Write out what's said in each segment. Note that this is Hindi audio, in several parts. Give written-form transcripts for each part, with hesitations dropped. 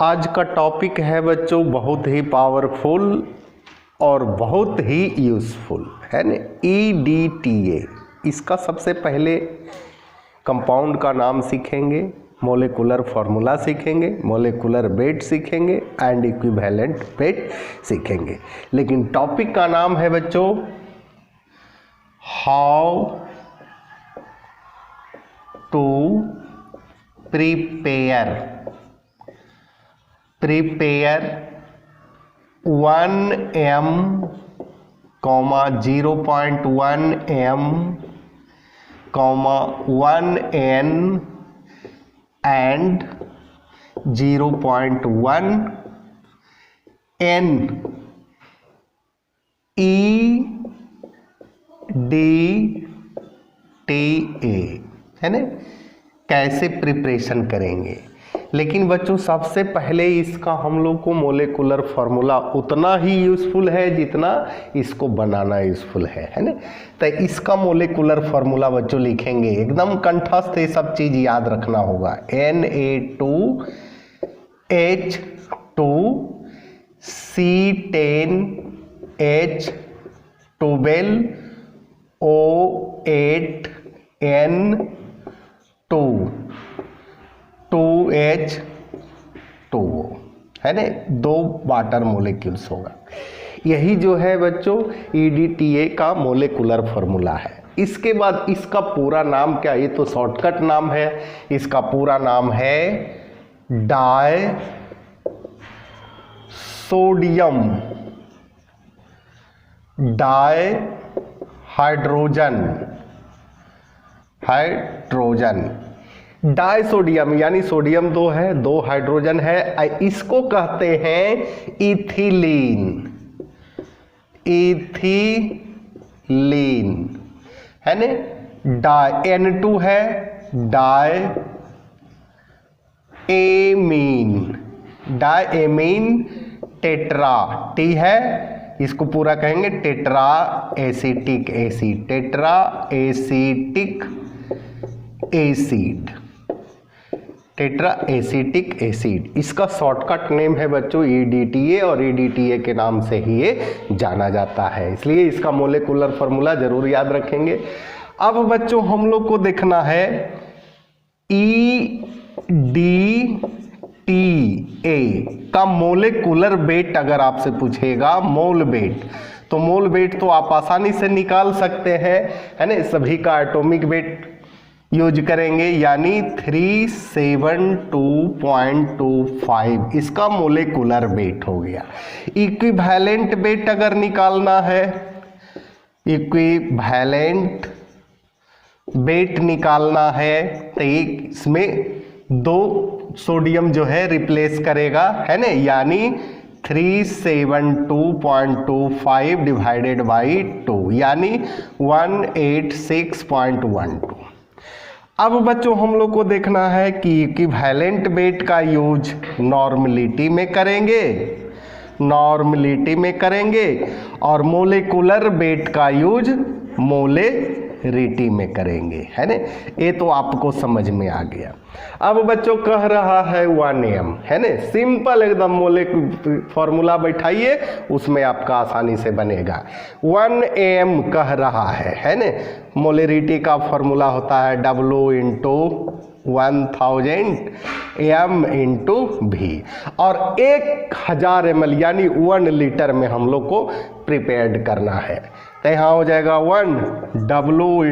आज का टॉपिक है बच्चों बहुत ही पावरफुल और बहुत ही यूज़फुल है ना, EDTA। इसका सबसे पहले कंपाउंड का नाम सीखेंगे, मोलेकुलर फार्मूला सीखेंगे, मोलेकुलर वेट सीखेंगे एंड इक्विवेलेंट वेट सीखेंगे। लेकिन टॉपिक का नाम है बच्चों how to prepare 1m, 0.1m, 1n and 0.1 n EDTA है ना। कैसे प्रिपरेशन करेंगे, लेकिन बच्चों सबसे पहले इसका हम लोग को मोलेकुलर फार्मूला उतना ही यूज़फुल है जितना इसको बनाना यूज़फुल है ना। तो इसका मोलेकुलर फार्मूला बच्चों लिखेंगे, एकदम कंठस्थ ये सब चीज़ याद रखना होगा। Na2H2C10H12O8N2 2H2O है ना, 2 वाटर मोलिक्यूल्स होगा। यही जो है बच्चों EDTA का मोलेकुलर फार्मूला है। इसके बाद इसका पूरा नाम क्या, ये तो शॉर्टकट नाम है, इसका पूरा नाम है die sodium di hydrogen die sodium, यानी सोडियम 2 है, 2 हाइड्रोजन है, इसको कहते हैं इथिलीन है ना। डाई N2 है डाई एमीन टेट्रा, T है, इसको पूरा कहेंगे टेट्रा एसिटिक एसिड। इसका शॉर्टकट नेम है बच्चों EDTA और EDTA के नाम से ही ये जाना जाता है, इसलिए इसका मोलेकुलर फार्मूला जरूर याद रखेंगे। अब बच्चों हम लोग को देखना है EDTA का मोलेकुलर वेट। अगर आपसे पूछेगा मोल वेट, तो मोल वेट तो आप आसानी से निकाल सकते हैं है ना। सभी का एटॉमिक वेट यूज करेंगे, यानी 372.25 इसका मोलेकुलर वेट हो गया। इक्विवेलेंट वेट अगर निकालना है, इक्विवेलेंट वेट निकालना है तो इसमें 2 सोडियम जो है रिप्लेस करेगा है ना, यानी 372.25 डिवाइडेड बाई 2 यानी 186.12। अब बच्चों हम लोग को देखना है कि इक्विवेलेंट वेट का यूज नॉर्मलिटी में करेंगे और मोलेकुलर वेट का यूज मोलेरिटी में करेंगे है ना। ये तो आपको समझ में आ गया। अब बच्चों कह रहा है 1m है ना, सिंपल एकदम मोलेकुलर फार्मूला बैठाइए, उसमें आपका आसानी से बनेगा। 1m कह रहा है ना। मोलेरिटी का फार्मूला होता है W × 1000 m × V और 1000 ml यानी 1 लीटर में हम लोग को प्रिपेयर्ड करना है। तो यहाँ हो जाएगा 1W ×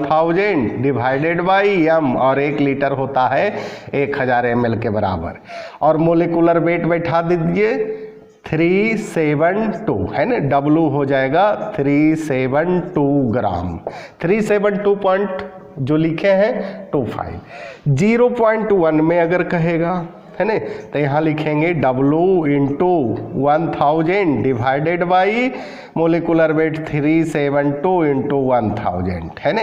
1000 डिवाइडेड बाई m और 1 लीटर होता है 1000 ml के बराबर। और मोलेकुलर वेट बैठा दीजिए 372 है ना, W हो जाएगा 372 ग्राम, 372 पॉइंट जो लिखे हैं 25। 0.1 में अगर कहेगा है ना, तो यहाँ लिखेंगे W × 1000 divided by molecular weight 372 × 1000 है ना।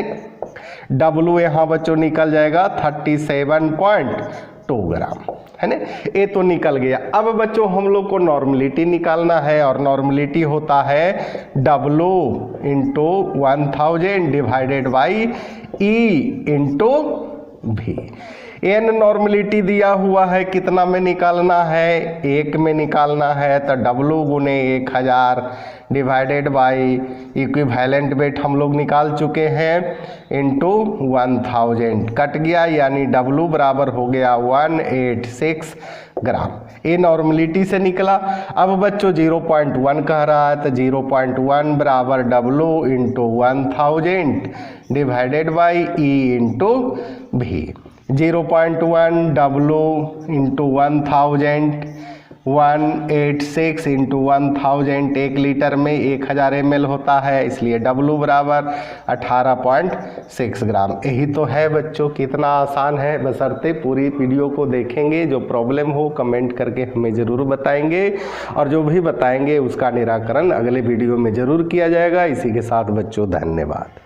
W यहाँ बच्चों निकल जाएगा 37.2 ग्राम है ना, ये तो निकल गया। अब बच्चों हम लोग को नॉर्मलिटी निकालना है और नॉर्मलिटी होता है W × 1000 divided by E × V। N normality दिया हुआ है, कितना में निकालना है, 1 में निकालना है, तो W गुने 1000 डिवाइडेड बाई इक्विवेलेंट वेट हम लोग निकाल चुके हैं इंटू 1000 कट गया, यानी W बराबर हो गया 186 ग्राम। ये नॉर्मलिटी से निकला। अब बच्चों 0.1 कह रहा है, तो 0.1 बराबर W into 1000 divided by E into V। 0.1 W into 1000, 186 into 1000, 1 litre में 1000 ml होता है, इसलिए W बराबर 18.6 ग्राम। यही तो है बच्चों, कितना आसान है, बशर्ते पूरी वीडियो को देखेंगे। जो प्रॉब्लम हो कमेंट करके हमें ज़रूर बताएंगे, और जो भी बताएंगे उसका निराकरण अगले वीडियो में ज़रूर किया जाएगा। इसी के साथ बच्चों धन्यवाद।